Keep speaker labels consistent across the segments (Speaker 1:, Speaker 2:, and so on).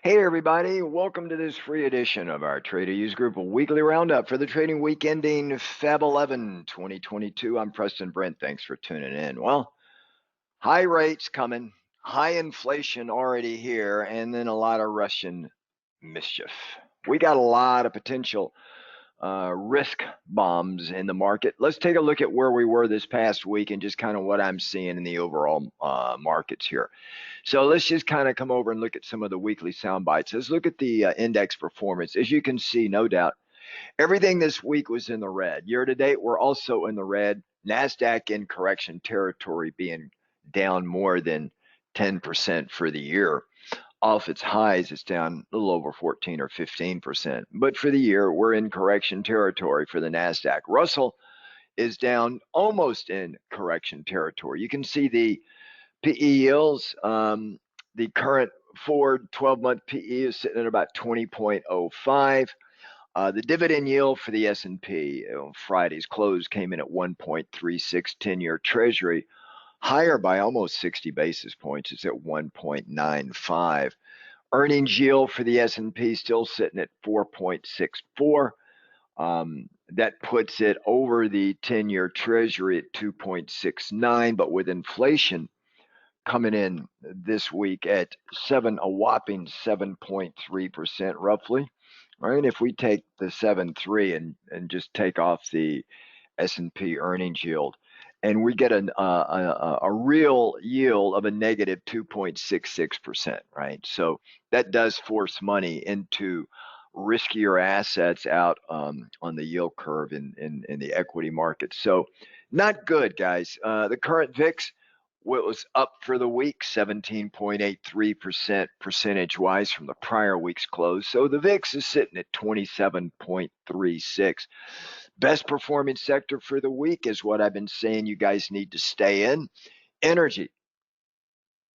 Speaker 1: Hey everybody, welcome to this free edition of our Trader Use Group, a weekly roundup for the trading week ending Feb 11, 2022. I'm Preston Brent. Thanks for tuning in. Well, high rates coming, high inflation already here, and then a lot of Russian mischief. We got a lot of potential risk bombs in the market. Let's take a look at where we were this past week and just kind of what I'm seeing in the overall markets here. So let's just kind of come over and look at some of the weekly sound bites. Let's look at the index performance. As you can see, no doubt, everything this week was in the red. Year to date, we're also in the red. Nasdaq in correction territory, being down more than 10% for the year. Off its highs, it's down a little over 14 or 15%. But for the year, we're in correction territory for the Nasdaq. Russell is down almost in correction territory. You can see the PE yields. The current forward 12-month PE is sitting at about 20.05. The dividend yield for the S&P on Friday's close came in at 1.36. 10-year Treasury higher by almost 60 basis points. It's at 1.95. Earnings yield for the S&P still sitting at 4.64. That puts it over the 10-year Treasury at 2.69, but with inflation coming in this week at a whopping 7.3% roughly. Right? If we take the 7.3 and just take off the S&P earnings yield, and we get a real yield of a negative 2.66%, right? So that does force money into riskier assets out on the yield curve in the equity market. So not good, guys. The current VIX was up for the week 17.83% percentage-wise from the prior week's close. So the VIX is sitting at 27.36. Best performing sector for the week is what I've been saying you guys need to stay in. Energy,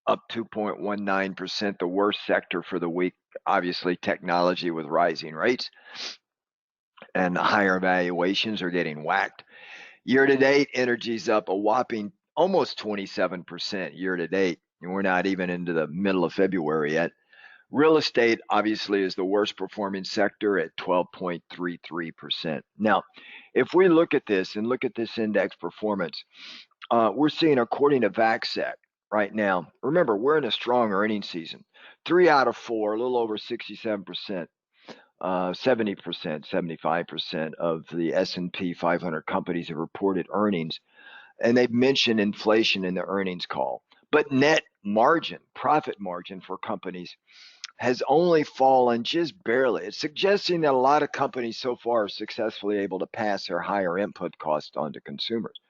Speaker 1: up 2.19%. The worst sector for the week, obviously technology with rising rates. And the higher valuations are getting whacked. Year to date, energy's up a whopping almost 27% year to date. And we're not even into the middle of February yet. Real estate obviously is the worst performing sector at 12.33%. Now, if we look at this and look at this index performance, we're seeing, according to FactSet right now, remember, we're in a strong earnings season. 3 out of 4, a little over 67%, 70%, 75% of the S&P 500 companies have reported earnings, and they've mentioned inflation in the earnings call. But net margin, profit margin for companies has only fallen just barely. It's suggesting that a lot of companies so far are successfully able to pass their higher input costs on to consumers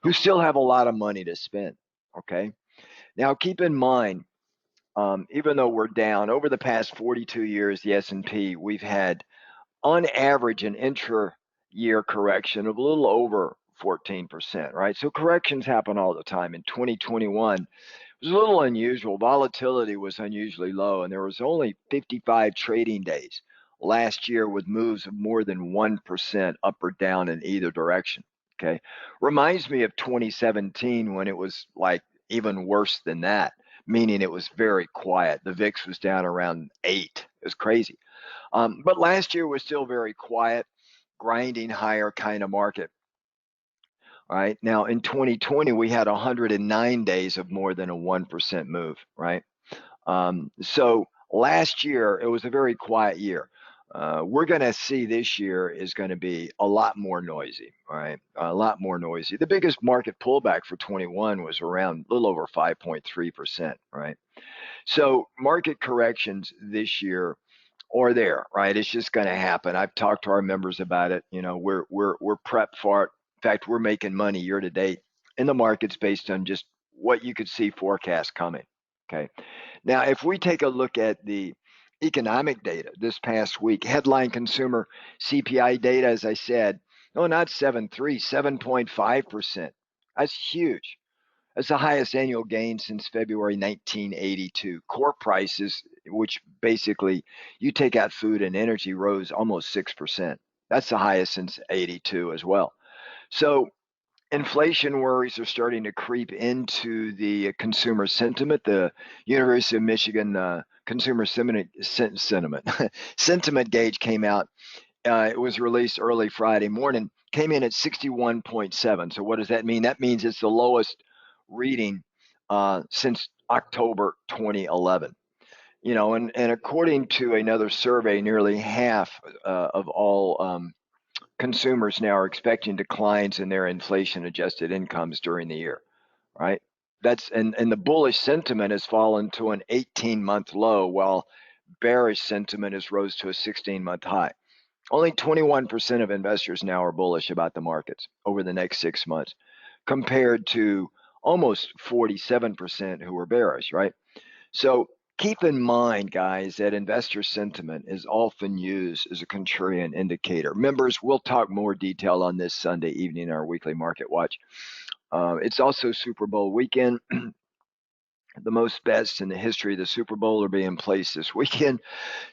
Speaker 1: who still have a lot of money to spend, okay? Now, keep in mind, even though we're down, over the past 42 years, the S&P, we've had, on average, an intra-year correction of a little over 14%, right? So corrections happen all the time. In 2021, it was a little unusual. Volatility was unusually low, and there was only 55 trading days last year with moves of more than 1% up or down in either direction. Okay, reminds me of 2017 when it was like even worse than that, meaning it was very quiet. The VIX was down around 8. It was crazy. But last year was still very quiet, grinding higher kind of market. All right. Now in 2020, we had 109 days of more than a 1% move, right? So last year, it was a very quiet year. We're going to see this year is going to be a lot more noisy, right? A lot more noisy. The biggest market pullback for 21 was around a little over 5.3%, right? So market corrections this year are there, right? It's just going to happen. I've talked to our members about it. You know, we're prepped for it. In fact, we're making money year to date in the markets based on just what you could see forecast coming. Okay. Now, if we take a look at the economic data this past week, headline consumer CPI data, as I said, no, not 7.3, 7.5%. That's huge. That's the highest annual gain since February 1982. Core prices, which basically you take out food and energy, rose almost 6%. That's the highest since 82 as well. So inflation worries are starting to creep into the consumer sentiment. The University of Michigan consumer sentiment sentiment gauge came out. It was released early Friday morning, came in at 61.7. So what does that mean? That means it's the lowest reading since October 2011. And according to another survey, nearly half of all consumers now are expecting declines in their inflation-adjusted incomes during the year, right? And the bullish sentiment has fallen to an 18-month low, while bearish sentiment has rose to a 16-month high. Only 21% of investors now are bullish about the markets over the next 6 months, compared to almost 47% who are bearish, right? So keep in mind, guys, that investor sentiment is often used as a contrarian indicator. Members, we'll talk more detail on this Sunday evening in our weekly market watch. It's also Super Bowl weekend. The most bets in the history of the Super Bowl are being placed this weekend.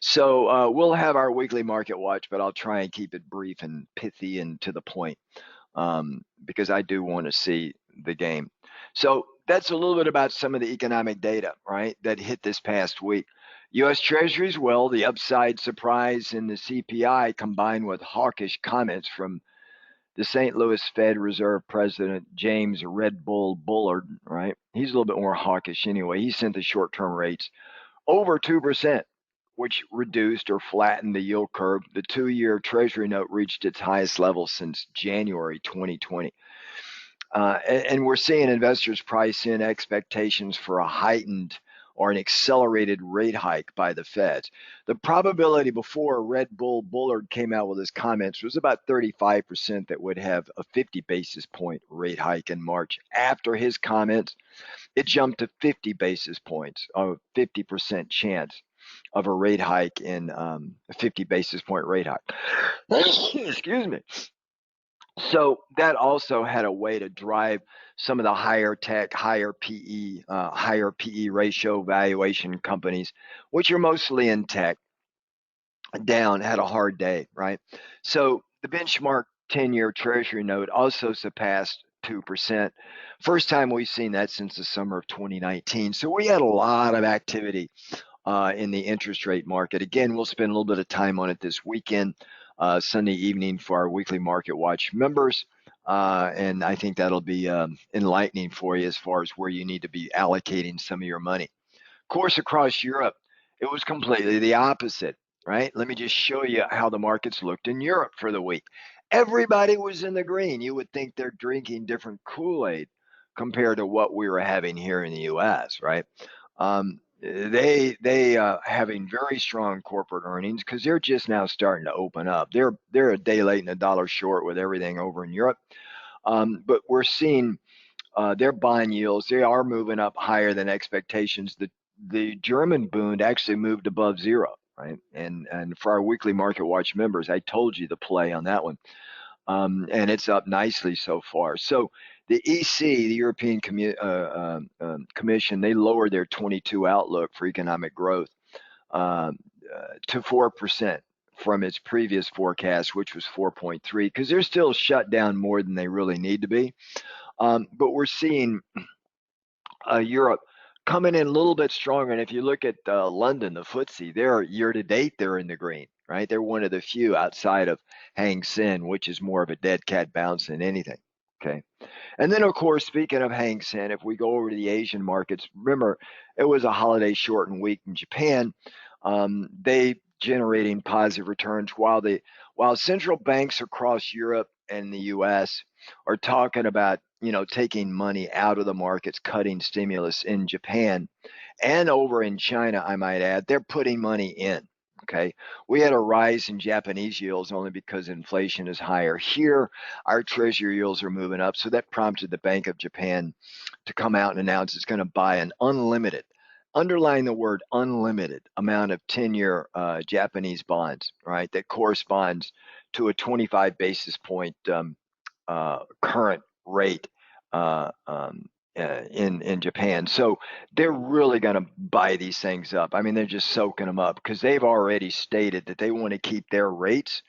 Speaker 1: So we'll have our weekly market watch, but I'll try and keep it brief and pithy and to the point, because I do want to see the game. So that's a little bit about some of the economic data, right, that hit this past week. U.S. Treasuries, well, the upside surprise in the CPI combined with hawkish comments from the St. Louis Fed Reserve President James Red Bull Bullard, right? He's a little bit more hawkish anyway. He sent the short-term rates over 2%, which reduced or flattened the yield curve. The 2-year Treasury note reached its highest level since January 2020. And we're seeing investors price in expectations for a heightened or an accelerated rate hike by the Feds. The probability before Red Bull Bullard came out with his comments was about 35% that would have a 50 basis point rate hike in March. After his comments, it jumped to 50 basis points, a 50% chance of a rate hike in a 50 basis point rate hike. Excuse me. So that also had a way to drive some of the higher tech, higher PE ratio valuation companies, which are mostly in tech, down, had a hard day, right? So the benchmark 10-year Treasury note also surpassed 2%. First time we've seen that since the summer of 2019. So we had a lot of activity in the interest rate market. Again, we'll spend a little bit of time on it this weekend, Sunday evening, for our weekly market watch members. And I think that'll be enlightening for you as far as where you need to be allocating some of your money. Of course, across Europe, it was completely the opposite, right? Let me just show you how the markets looked in Europe for the week. Everybody was in the green. You would think they're drinking different Kool-Aid compared to what we were having here in the U.S., right? They having very strong corporate earnings because they're just now starting to open up. They're a day late and a dollar short with everything over in Europe. But we're seeing their bond yields, they are moving up higher than expectations. The German Bund actually moved above zero, right? And for our weekly market watch members, I told you the play on that one. And it's up nicely so far. So the EC, the European Commission, they lowered their 22 outlook for economic growth to 4% from its previous forecast, which was 4.3, because they're still shut down more than they really need to be. But we're seeing Europe coming in a little bit stronger. And if you look at London, the FTSE, they're year to date, they're in the green, right? They're one of the few outside of Hang Seng, which is more of a dead cat bounce than anything. Okay. And then, of course, speaking of Hang Seng, if we go over to the Asian markets, remember, it was a holiday shortened week in Japan. They generating positive returns while central banks across Europe and the U.S. are talking about, taking money out of the markets, cutting stimulus in Japan and over in China, I might add, they're putting money in. Okay, we had a rise in Japanese yields only because inflation is higher. Here, our treasury yields are moving up, so that prompted the Bank of Japan to come out and announce it's going to buy an unlimited, underline the word unlimited, amount of 10-year Japanese bonds, right? That corresponds to a 25 basis point current rate in Japan. So they're really going to buy these things up. I mean, they're just soaking them up because they've already stated that they want to keep their rates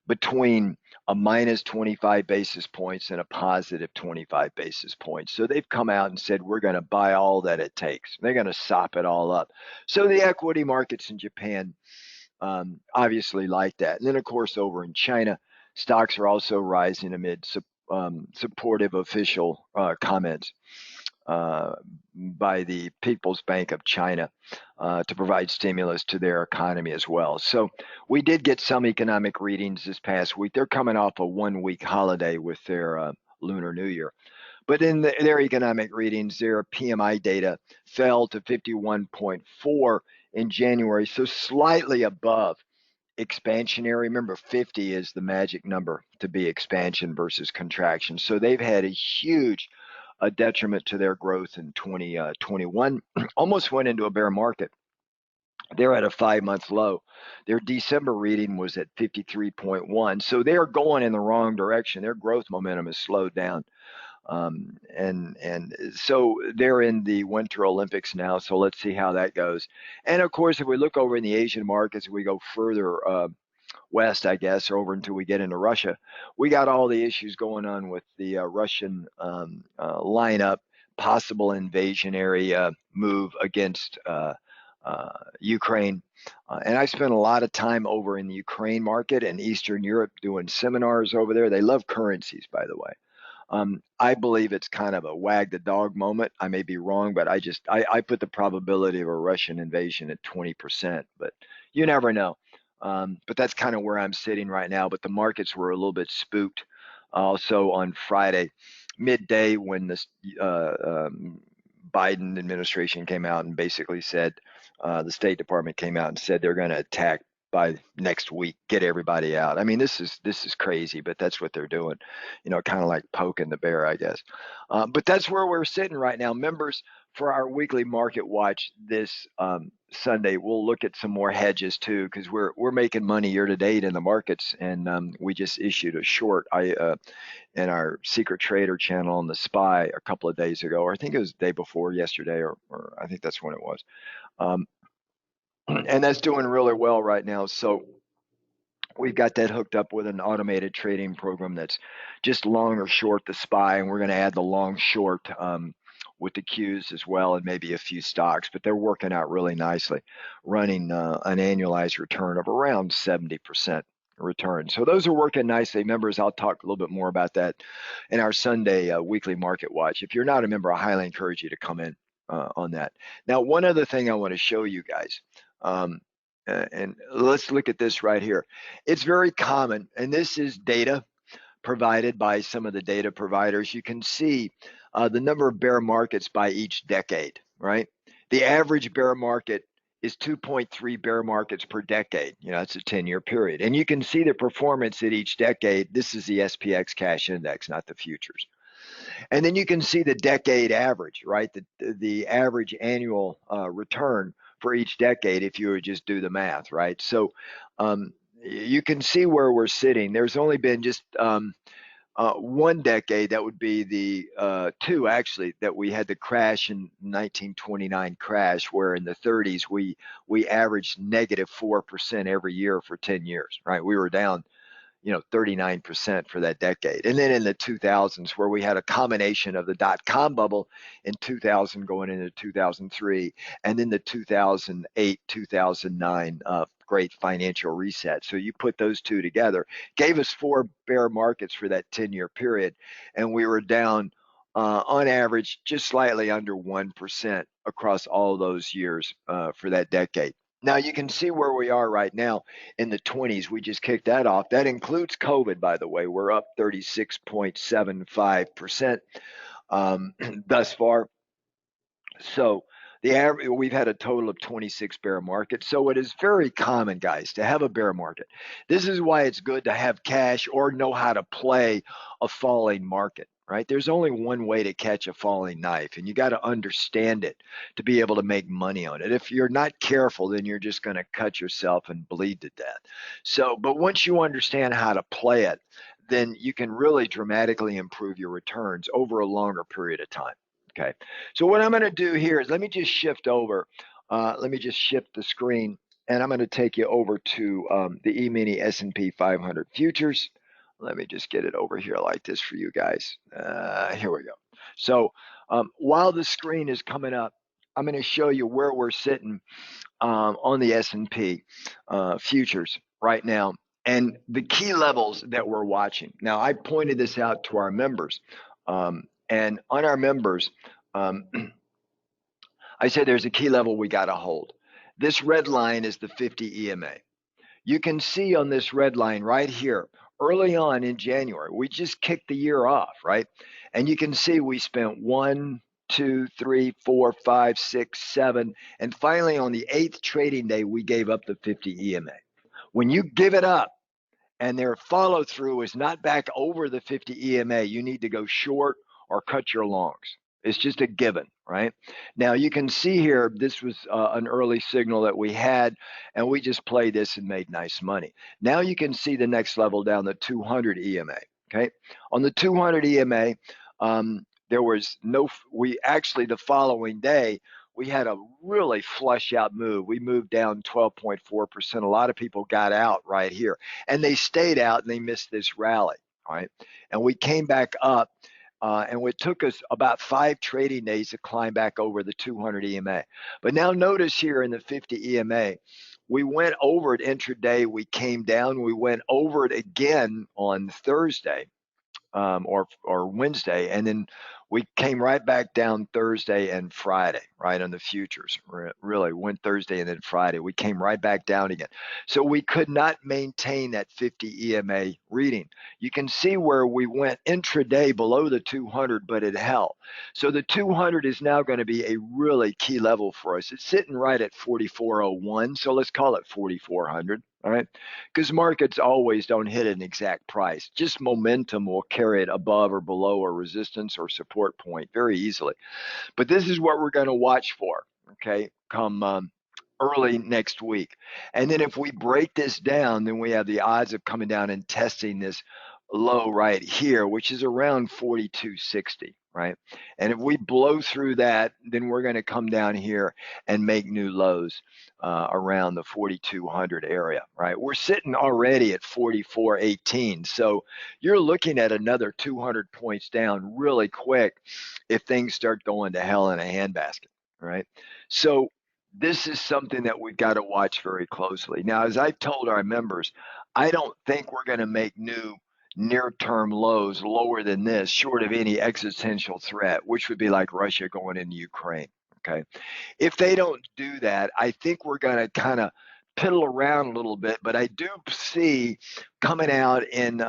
Speaker 1: between a minus 25 basis points and a positive 25 basis points. So they've come out and said, we're going to buy all that it takes. They're going to sop it all up. So the equity markets in Japan obviously like that. And then, of course, over in China, stocks are also rising amid supportive official comments by the People's Bank of China to provide stimulus to their economy as well. So we did get some economic readings this past week. They're coming off a 1-week holiday with their Lunar New Year. But in their economic readings, their PMI data fell to 51.4 in January, so slightly above expansionary. Remember, 50 is the magic number to be expansion versus contraction. So they've had a huge detriment to their growth in 2021. Almost went into a bear market. They're at a 5-month low. Their December reading was at 53.1. So they are going in the wrong direction. Their growth momentum has slowed down. And so they're in the Winter Olympics now. So let's see how that goes. And of course, if we look over in the Asian markets, we go further west, I guess, or over until we get into Russia, we got all the issues going on with the Russian lineup, possible invasionary move against Ukraine. And I spent a lot of time over in the Ukraine market and Eastern Europe doing seminars over there. They love currencies, by the way. I believe it's kind of a wag the dog moment. I may be wrong, but I put the probability of a Russian invasion at 20%, but you never know. But that's kind of where I'm sitting right now. But the markets were a little bit spooked also on Friday, midday, when the Biden administration came out and basically said, the State Department came out and said they're going to attack by next week, get everybody out. I mean, this is crazy, but that's what they're doing, kind of like poking the bear, I guess. But that's where we're sitting right now. Members, for our weekly market watch this Sunday, we'll look at some more hedges too, because we're making money year to date in the markets, and we just issued a short in our secret trader channel on the SPY a couple of days ago, or I think it was the day before yesterday, or I think that's when it was. And that's doing really well right now. So we've got that hooked up with an automated trading program that's just long or short the SPY, and we're going to add the long short with the Qs as well, and maybe a few stocks, but they're working out really nicely, running an annualized return of around 70% return. So those are working nicely. Members, I'll talk a little bit more about that in our Sunday weekly market watch. If you're not a member, I highly encourage you to come in on that. Now, one other thing I want to show you guys. And let's look at this right here. It's very common, and this is data provided by some of the data providers. You can see the number of bear markets by each decade, right? The average bear market is 2.3 bear markets per decade. That's a 10-year period. And you can see the performance at each decade. This is the SPX cash index, not the futures. And then you can see the decade average, right? The average annual return for each decade if you would just do the math, right? So you can see where we're sitting. There's only been just one decade, that would be the two actually, that we had the crash in 1929 crash, where in the 30s we averaged negative 4% every year for 10 years, right? We were down 39% for that decade. And then in the 2000s, where we had a combination of the dot-com bubble in 2000 going into 2003, and then the 2008, 2009 great financial reset. So you put those two together, gave us 4 bear markets for that 10-year period, and we were down on average just slightly under 1% across all those years for that decade. Now you can see where we are right now in the 20s. We just kicked that off. That includes COVID, by the way. We're up 36.75% thus far. So the average, we've had a total of 26 bear markets. So it is very common, guys, to have a bear market. This is why it's good to have cash or know how to play a falling market. Right? There's only one way to catch a falling knife, and you got to understand it to be able to make money on it. If you're not careful, then you're just going to cut yourself and bleed to death. So, but once you understand how to play it, then you can really dramatically improve your returns over a longer period of time. Okay. So what I'm going to do here is let me just shift over. Let me just shift the screen, and I'm going to take you over to the E-mini S&P 500 futures. Let me just get it over here like this for you guys. Here we go. So while the screen is coming up, I'm going to show you where we're sitting on the S&P futures right now, and the key levels that we're watching. Now, I pointed this out to our members, and on our members, I said there's a key level we got to hold. This red line is the 50 EMA. You can see on this red line right here, early on in January, we just kicked the year off, right? And you can see we spent 1, 2, 3, 4, 5, 6, 7, and finally on the 8th trading day, we gave up the 50 EMA. When you give it up and their follow through is not back over the 50 EMA, you need to go short or cut your longs. It's just a given, right? Now you can see here, this was an early signal that we had, and we just played this and made nice money. Now you can see the next level down, the 200 EMA, okay? On the 200 EMA, there was no, we actually the following day, we had a really flush out move. We moved down 12.4%. A lot of people got out right here, and they stayed out and they missed this rally, right? And we came back up. And it took us about 5 trading days to climb back over the 200 EMA. But now notice here in the 50 EMA, we went over it intraday. We came down. We went over it again on Thursday or Wednesday, and then we came right back down Thursday and Friday, right, on the futures. Really went Thursday and then Friday. We came right back down again. So we could not maintain that 50 EMA reading. You can see where we went intraday below the 200, but it held. So the 200 is now going to be a really key level for us. It's sitting right at 4401, so let's call it 4400. All right, because markets always don't hit an exact price. Just momentum will carry it above or below a resistance or support point very easily. But this is what we're going to watch for, okay, come early next week. And then if we break this down, then we have the odds of coming down and testing this low right here, which is around 4260, right? And if we blow through that, then we're going to come down here and make new lows around the 4200 area, right? We're sitting already at 4418, so you're looking at another 200 points down really quick if things start going to hell in a handbasket, right? So this is something that we've got to watch very closely. Now, as I've told our members, I don't think we're going to make new near-term lows lower than this, short of any existential threat, which would be like Russia going into Ukraine, okay? If they don't do that, I think we're going to kind of piddle around a little bit, but I do see coming out in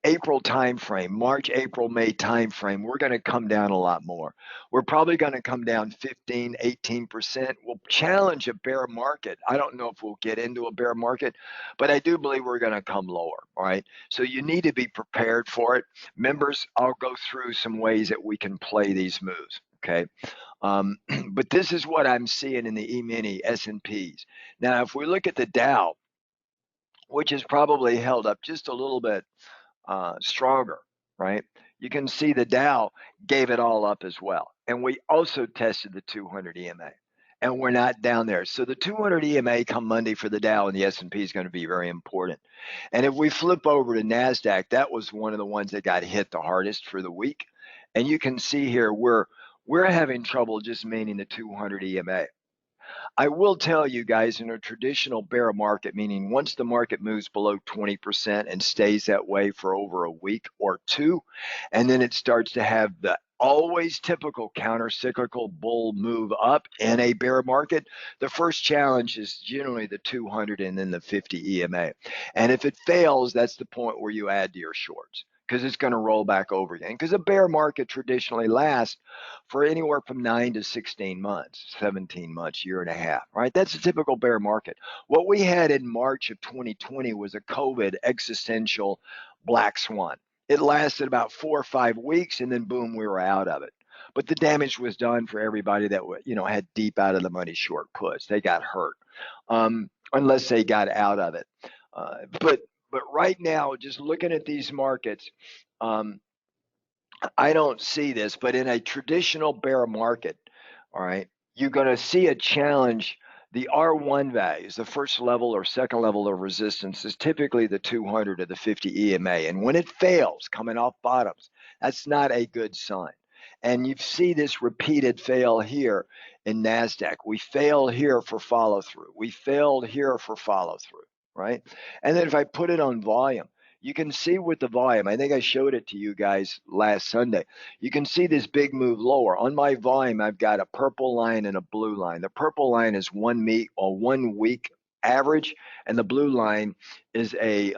Speaker 1: April timeframe, March, April, May timeframe, we're going to come down a lot more. We're probably going to come down 15, 18%. We'll challenge a bear market. I don't know if we'll get into a bear market, but I do believe we're going to come lower, all right? So you need to be prepared for it. Members, I'll go through some ways that we can play these moves, okay? But this is what I'm seeing in the E-mini S&Ps. Now, if we look at the Dow, which has probably held up just a little bit stronger, right? You can see the Dow gave it all up as well. And we also tested the 200 EMA, and we're not down there. So the 200 EMA come Monday for the Dow and the S&P is going to be very important. And if we flip over to Nasdaq, that was one of the ones that got hit the hardest for the week. And you can see here we're having trouble just maintaining the 200 EMA. I will tell you guys, in a traditional bear market, meaning once the market moves below 20% and stays that way for over a week or two, and then it starts to have the always typical counter-cyclical bull move up in a bear market, the first challenge is generally the 200 and then the 50 EMA. And if it fails, that's the point where you add to your shorts, because it's going to roll back over again. Because a bear market traditionally lasts for anywhere from 9 to 16 months, 17 months, year and a half, right? That's a typical bear market. What we had in March of 2020 was a COVID existential black swan. It lasted about 4 or 5 weeks, and then boom, we were out of it. But the damage was done for everybody that had deep out of the money short puts. They got hurt, unless they got out of it. But right now, just looking at these markets, I don't see this. But in a traditional bear market, all right, you're going to see a challenge The R1 values, the first level or second level of resistance, is typically the 200 or the 50 EMA. And when it fails, coming off bottoms, that's not a good sign. And you see this repeated fail here in Nasdaq. We failed here for follow through. We failed here for follow through, right? And then if I put it on volume, you can see with the volume, I think I showed it to you guys last Sunday. You can see this big move lower. On my volume, I've got a purple line and a blue line. The purple line is 1 week average, and the blue line is a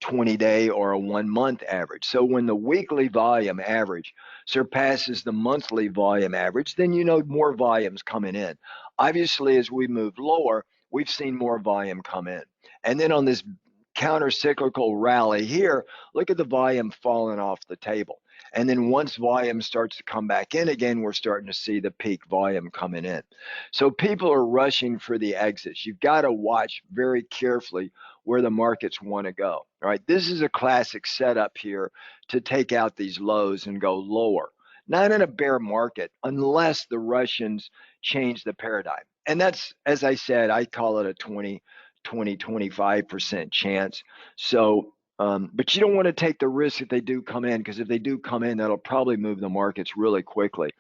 Speaker 1: 20-day or a 1 month average. So when the weekly volume average surpasses the monthly volume average, then you know more volume's coming in. Obviously, as we move lower, we've seen more volume come in. And then on this counter-cyclical rally here, look at the volume falling off the table. And then once volume starts to come back in again, we're starting to see the peak volume coming in. So people are rushing for the exits. You've got to watch very carefully where the markets want to go. All right, this is a classic setup here to take out these lows and go lower. Not in a bear market unless the Russians change the paradigm. And that's, as I said, I call it a 25% chance. So, but you don't want to take the risk if they do come in, because if they do come in, that'll probably move the markets really quickly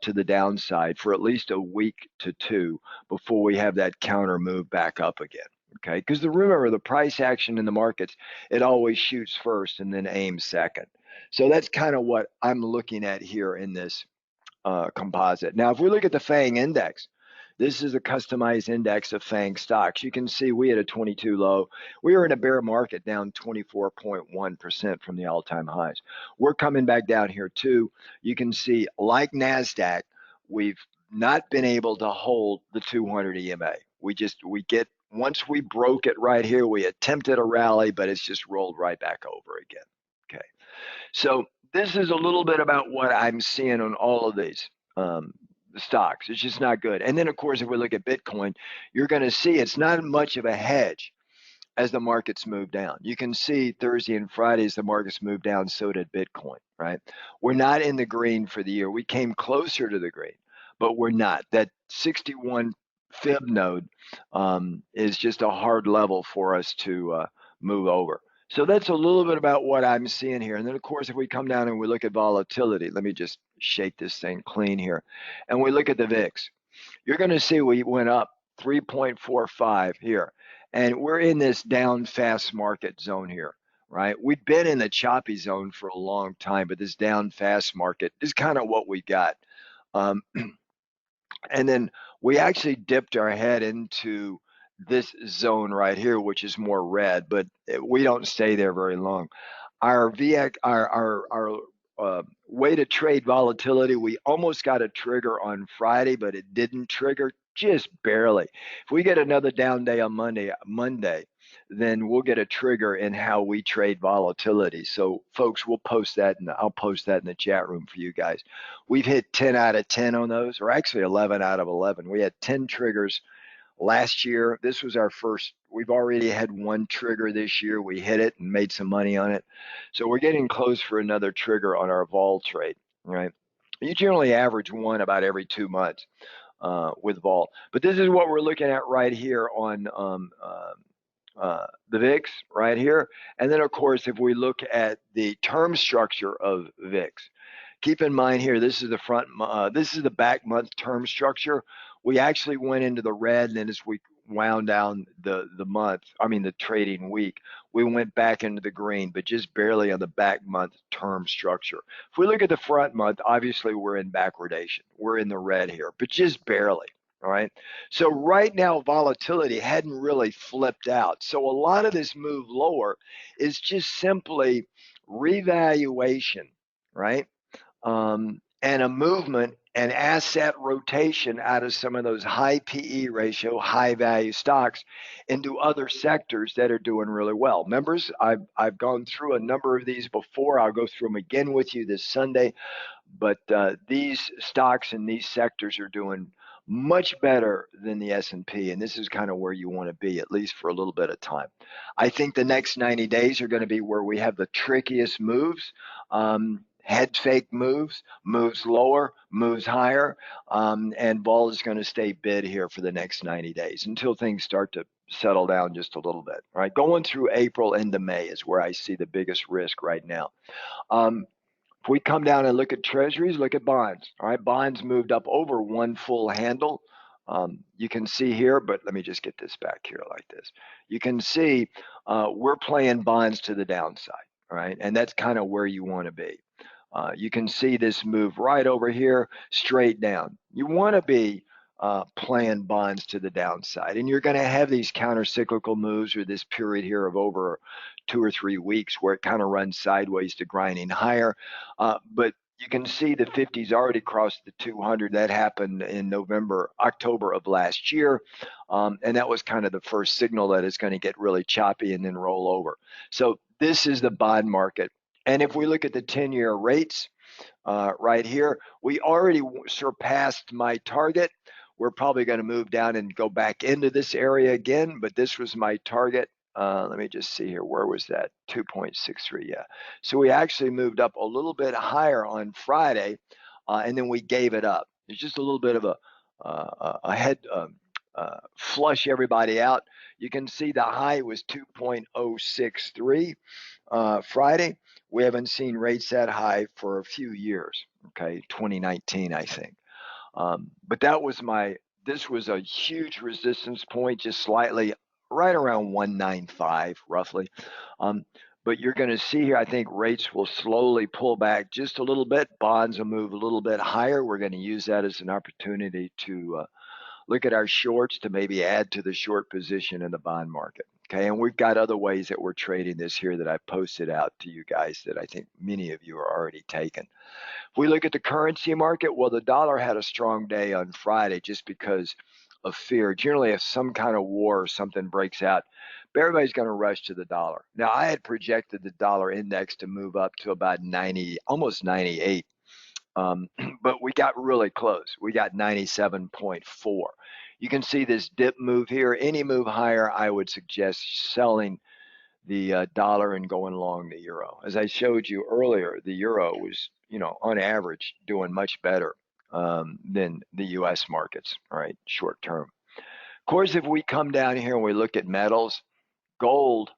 Speaker 1: to the downside for at least a week to two before we have that counter move back up again. Okay, because remember, the price action in the markets, it always shoots first and then aims second. So that's kind of what I'm looking at here in this composite. Now, if we look at the FANG index, this is a customized index of FANG stocks. You can see we had a 22 low. We were in a bear market, down 24.1% from the all-time highs. We're coming back down here too. You can see, like Nasdaq, we've not been able to hold the 200 EMA. Once we broke it right here, we attempted a rally, but it's just rolled right back over again. Okay, so this is a little bit about what I'm seeing on all of these stocks. It's just not good. And then, of course, if we look at Bitcoin, you're going to see it's not much of a hedge as the markets move down. You can see Thursday and Friday as the markets move down, so did Bitcoin, right? We're not in the green for the year. We came closer to the green, but we're not. That 61 FEB node is just a hard level for us to move over. So that's a little bit about what I'm seeing here. And then, of course, if we come down and we look at volatility, let me just shake this thing clean here, and we look at the VIX, you're going to see we went up 3.45 here, and we're in this down fast market zone here, right? We've been in the choppy zone for a long time, but this down fast market is kind of what we got. And then we actually dipped our head into this zone right here, which is more red, but we don't stay there very long. Our VX, our way to trade volatility, we almost got a trigger on Friday, but it didn't trigger, just barely. If we get another down day on Monday, then we'll get a trigger in how we trade volatility. So folks, we'll post that, and I'll post that in the chat room for you guys. We've hit 10 out of 10 on those, or actually 11 out of 11. We had 10 triggers last year. This was our first. We've already had one trigger this year. We hit it and made some money on it. So we're getting close for another trigger on our vol trade, right? You generally average one about every 2 months with vol. But this is what we're looking at right here on the VIX right here. And then, of course, if we look at the term structure of VIX, keep in mind here, this is the back month term structure. We actually went into the red, and then as we wound down the trading week, we went back into the green, but just barely on the back month term structure. If we look at the front month, obviously we're in backwardation. We're in the red here, but just barely. All right. So right now, volatility hadn't really flipped out. So a lot of this move lower is just simply revaluation, right? And a movement and asset rotation out of some of those high PE ratio, high value stocks into other sectors that are doing really well. Members, I've gone through a number of these before. I'll go through them again with you this Sunday. But these stocks and these sectors are doing much better than the S&P, and this is kind of where you want to be, at least for a little bit of time. I think the next 90 days are going to be where we have the trickiest moves. head fake moves lower, moves higher, and vol is going to stay bid here for the next 90 days until things start to settle down just a little bit. Right, going through April into May is where I see the biggest risk right now. If we come down and look at treasuries, look at bonds. All right, bonds moved up over one full handle. You can see here, but let me just get this back here like this. You can see we're playing bonds to the downside, all right? And that's kind of where you want to be. You can see this move right over here, straight down. You want to be playing bonds to the downside, and you're going to have these counter-cyclical moves or this period here of over 2 or 3 weeks where it kind of runs sideways to grinding higher. But you can see the 50's already crossed the 200. That happened in October of last year. And that was kind of the first signal that it's going to get really choppy and then roll over. So this is the bond market. And if we look at the 10-year rates right here, we already surpassed my target. We're probably going to move down and go back into this area again, but this was my target. Let me just see here. Where was that? 2.63. Yeah. So we actually moved up a little bit higher on Friday, and then we gave it up. It's just a little bit of a head flush everybody out. You can see the high was 2.063 Friday. We haven't seen rates that high for a few years. Okay, 2019, I think. But this was a huge resistance point, just slightly right around 195 roughly. But you're going to see here, I think rates will slowly pull back just a little bit. Bonds will move a little bit higher. We're going to use that as an opportunity to look at our shorts to maybe add to the short position in the bond market. Okay, and we've got other ways that we're trading this here that I've posted out to you guys that I think many of you are already taking. If we look at the currency market, well, the dollar had a strong day on Friday just because of fear. Generally, if some kind of war or something breaks out, everybody's going to rush to the dollar. Now, I had projected the dollar index to move up to about 90, almost 98. But we got really close. We got 97.4. You can see this dip move here. Any move higher, I would suggest selling the dollar and going long the euro. As I showed you earlier, the euro was, on average, doing much better than the U.S. markets, all right, short term. Of course, if we come down here and we look at metals, gold,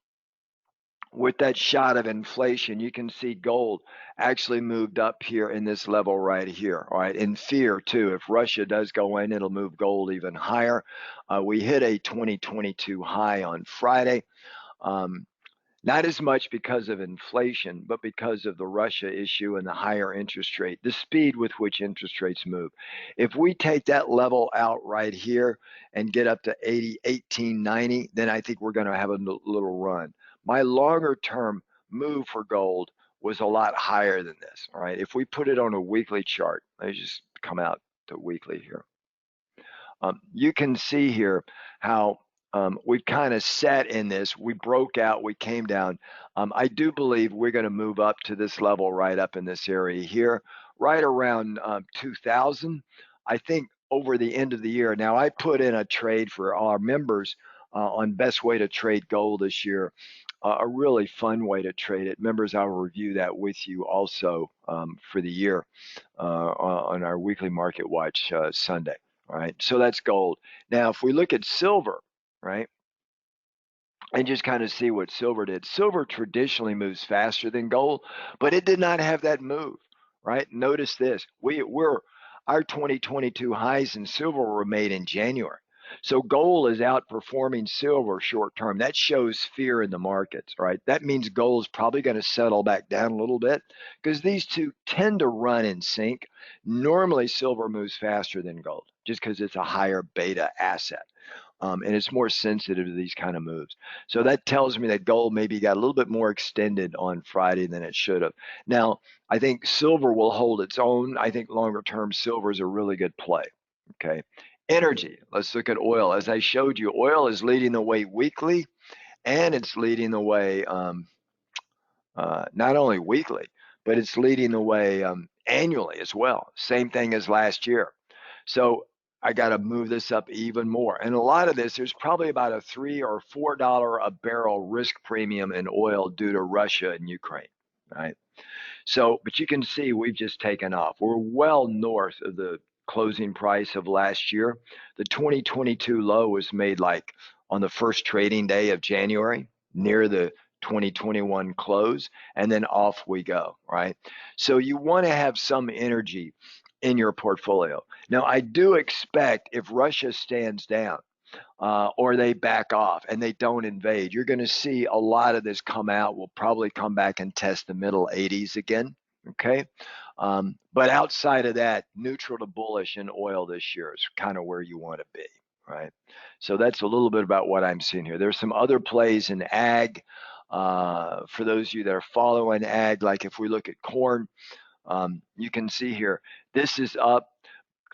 Speaker 1: with that shot of inflation, you can see gold actually moved up here in this level right here, all right, in fear too. If Russia does go in, it'll move gold even higher. We hit a 2022 high on Friday. Not as much because of inflation, but because of the Russia issue and the higher interest rate, the speed with which interest rates move. If we take that level out right here and get up to 80, 18, 90, then I think we're going to have a little run. My longer term move for gold was a lot higher than this, all right? If we put it on a weekly chart, let's just come out to weekly here. You can see here how we kind of sat in this. We broke out, we came down. I do believe we're going to move up to this level right up in this area here, right around 2000. I think over the end of the year. Now, I put in a trade for our members on best way to trade gold this year. A really fun way to trade it. Members, I'll review that with you also for the year on our weekly market watch Sunday. All right, so that's gold. Now, if we look at silver, right, and just kind of see what silver did. Silver traditionally moves faster than gold, but it did not have that move, right? Notice this. Our 2022 highs in silver were made in January. So gold is outperforming silver short term. That shows fear in the markets, right? That means gold is probably going to settle back down a little bit because these two tend to run in sync. Normally, silver moves faster than gold just because it's a higher beta asset. And it's more sensitive to these kind of moves. So that tells me that gold maybe got a little bit more extended on Friday than it should have. Now, I think silver will hold its own. I think longer term silver is a really good play. Okay. Energy. Let's look at oil. As I showed you, oil is leading the way weekly, and it's leading the way not only weekly, but it's leading the way annually as well. Same thing as last year. So I got to move this up even more. And a lot of this, there's probably about a $3 or $4 a barrel risk premium in oil due to Russia and Ukraine, right? So, but you can see we've just taken off. We're well north of the closing price of last year. The 2022 low was made like on the first trading day of January, near the 2021 close, and then off we go, right? So you want to have some energy in your portfolio. Now, I do expect if Russia stands down, or they back off and they don't invade, you're going to see a lot of this come out. We'll probably come back and test the middle 80s again. Okay. But outside of that, neutral to bullish in oil this year is kind of where you want to be. Right. So that's a little bit about what I'm seeing here. There's some other plays in ag. For those of you that are following ag, like if we look at corn, you can see here, this is up.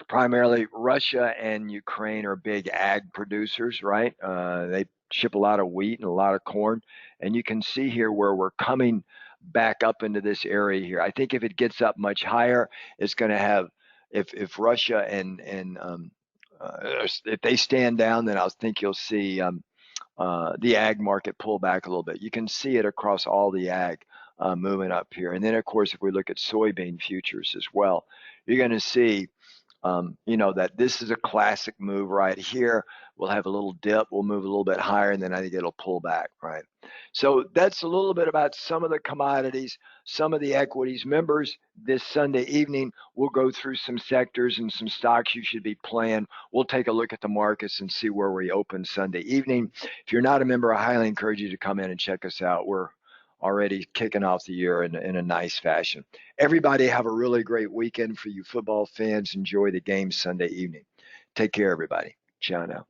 Speaker 1: Primarily Russia and Ukraine are big ag producers, right? They ship a lot of wheat and a lot of corn. And you can see here where we're coming back up into this area here. I think if it gets up much higher, it's going to have, if Russia and if they stand down, then I think you'll see the ag market pull back a little bit. You can see it across all the ag moving up here. And then, of course, if we look at soybean futures as well, you're going to see that this is a classic move right here. We'll have a little dip, we'll move a little bit higher, and then I think it'll pull back, right? So that's a little bit about some of the commodities, some of the equities. Members, this Sunday evening, we'll go through some sectors and some stocks you should be playing. We'll take a look at the markets and see where we open Sunday evening. If you're not a member, I highly encourage you to come in and check us out. We're already kicking off the year in a nice fashion. Everybody have a really great weekend. For you football fans, enjoy the game Sunday evening. Take care, everybody. Ciao now.